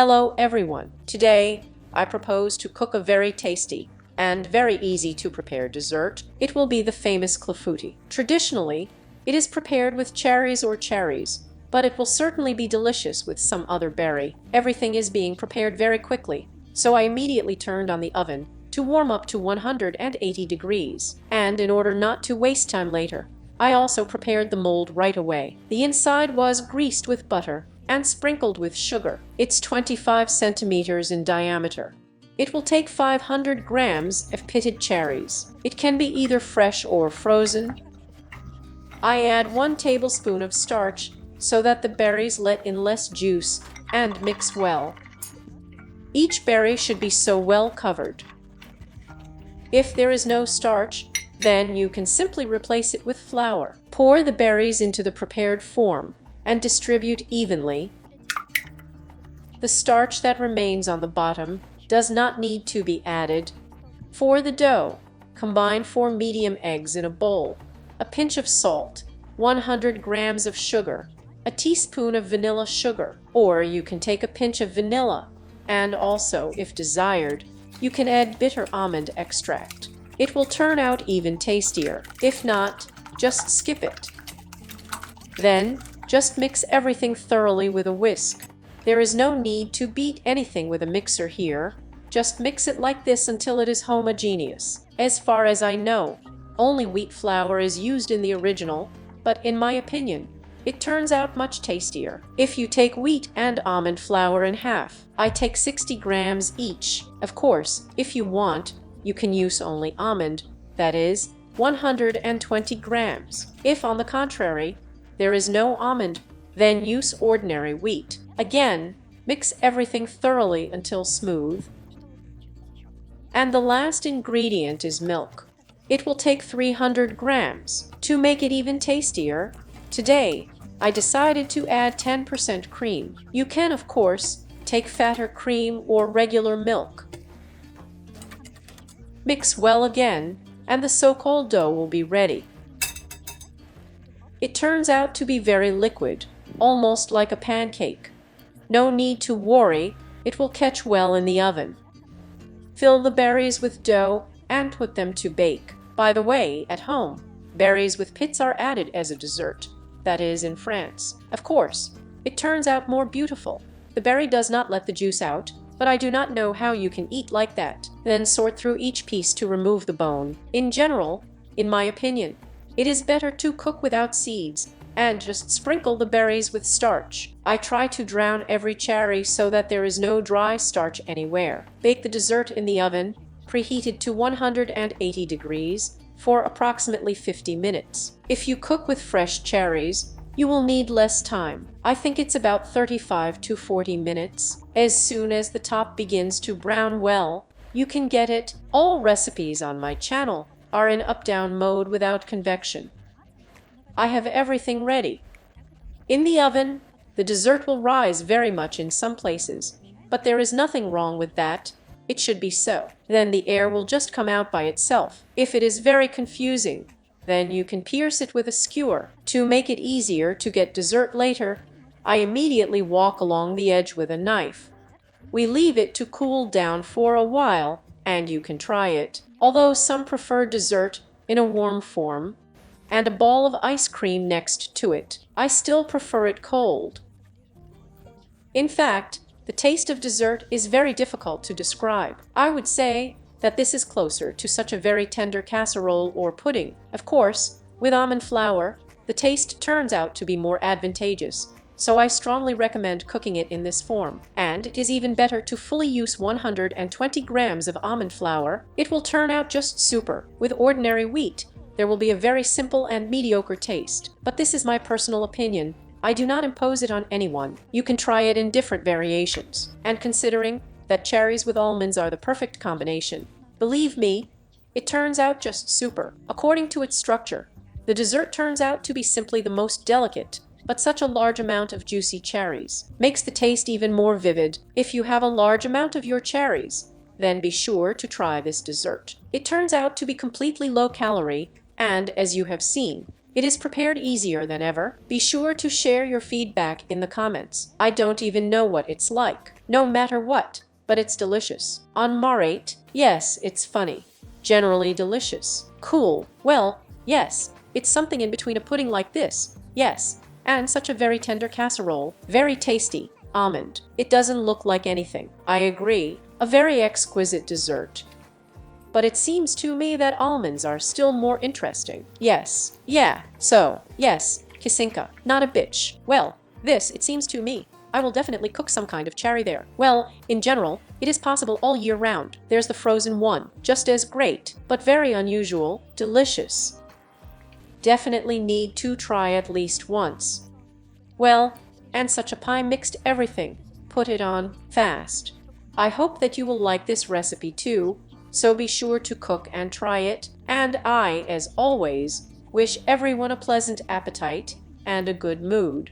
Hello everyone. Today, I propose to cook a very tasty and very easy to prepare dessert. It will be the famous clafouti. Traditionally, it is prepared with cherries, but it will certainly be delicious with some other berry. Everything is being prepared very quickly, so I immediately turned on the oven to warm up to 180 degrees. And in order not to waste time later, I also prepared the mold right away. The inside was greased with butter and sprinkled with sugar. It's 25 centimeters in diameter. It will take 500 grams of pitted cherries. It can be either fresh or frozen. I add 1 tablespoon of starch so that the berries let in less juice and mix well. Each berry should be so well covered. If there is no starch, then you can simply replace it with flour. Pour the berries into the prepared form and distribute evenly. The starch that remains on the bottom does not need to be added. For the dough, combine 4 medium eggs in a bowl, a pinch of salt, 100 grams of sugar, a teaspoon of vanilla sugar, or you can take a pinch of vanilla, and also, if desired, you can add bitter almond extract. It will turn out even tastier. If not, just skip it. Then, just mix everything thoroughly with a whisk. There is no need to beat anything with a mixer here. Just mix it like this until it is homogeneous. As far as I know, only wheat flour is used in the original, but in my opinion, it turns out much tastier. If you take wheat and almond flour in half, I take 60 grams each. Of course, if you want, you can use only almond, that is, 120 grams. If, on the contrary, there is no almond, then use ordinary wheat. Again, mix everything thoroughly until smooth. And the last ingredient is milk. It will take 300 grams. To make it even tastier, today I decided to add 10% cream. You can, of course, take fatter cream or regular milk. Mix well again, and the so-called dough will be ready. It turns out to be very liquid, almost like a pancake. No need to worry, it will catch well in the oven. Fill the berries with dough and put them to bake. By the way, at home, berries with pits are added as a dessert. That is, in France. Of course, it turns out more beautiful. The berry does not let the juice out, but I do not know how you can eat like that. Then sort through each piece to remove the bone. In general, in my opinion, it is better to cook without seeds and just sprinkle the berries with starch. I try to drown every cherry so that there is no dry starch anywhere. Bake the dessert in the oven, preheated to 180 degrees, for approximately 50 minutes. If you cook with fresh cherries, you will need less time. I think it's about 35 to 40 minutes. As soon as the top begins to brown well, you can get it. All recipes on my channel are in up-down mode without convection. I have everything ready. In the oven, the dessert will rise very much in some places, but there is nothing wrong with that. It should be so. Then the air will just come out by itself. If it is very confusing, then you can pierce it with a skewer. To make it easier to get dessert later, I immediately walk along the edge with a knife. We leave it to cool down for a while, and you can try it. Although some prefer dessert in a warm form, and a ball of ice cream next to it, I still prefer it cold. In fact, the taste of dessert is very difficult to describe. I would say that this is closer to such a very tender casserole or pudding. Of course, with almond flour, the taste turns out to be more advantageous, so I strongly recommend cooking it in this form. And it is even better to fully use 120 grams of almond flour. It will turn out just super. With ordinary wheat, there will be a very simple and mediocre taste. But this is my personal opinion. I do not impose it on anyone. You can try it in different variations. And considering that cherries with almonds are the perfect combination, believe me, it turns out just super. According to its structure, the dessert turns out to be simply the most delicate, but such a large amount of juicy cherries makes the taste even more vivid. If you have a large amount of your cherries, then be sure to try this dessert. It turns out to be completely low calorie, and as you have seen, It is prepared easier than ever. Be sure to share your feedback in the comments. I don't even know what it's like, no matter what, but it's delicious. On Marate, yes, it's funny. Generally delicious. Cool. Well, yes, it's something in between a pudding like this. Yes, and such a very tender casserole. Very tasty. Almond. It doesn't look like anything. I agree. A very exquisite dessert. But it seems to me that almonds are still more interesting. Yes. Yeah. So, yes, Kisinka. Not a bitch. Well, this, it seems to me. I will definitely cook some kind of cherry there. Well, in general, it is possible all year round. There's the frozen one. Just as great, but very unusual. Delicious. Definitely need to try at least once. Well, and such a pie mixed everything. Put it on fast. I hope that you will like this recipe too, so be sure to cook and try it. And I, as always, wish everyone a pleasant appetite and a good mood.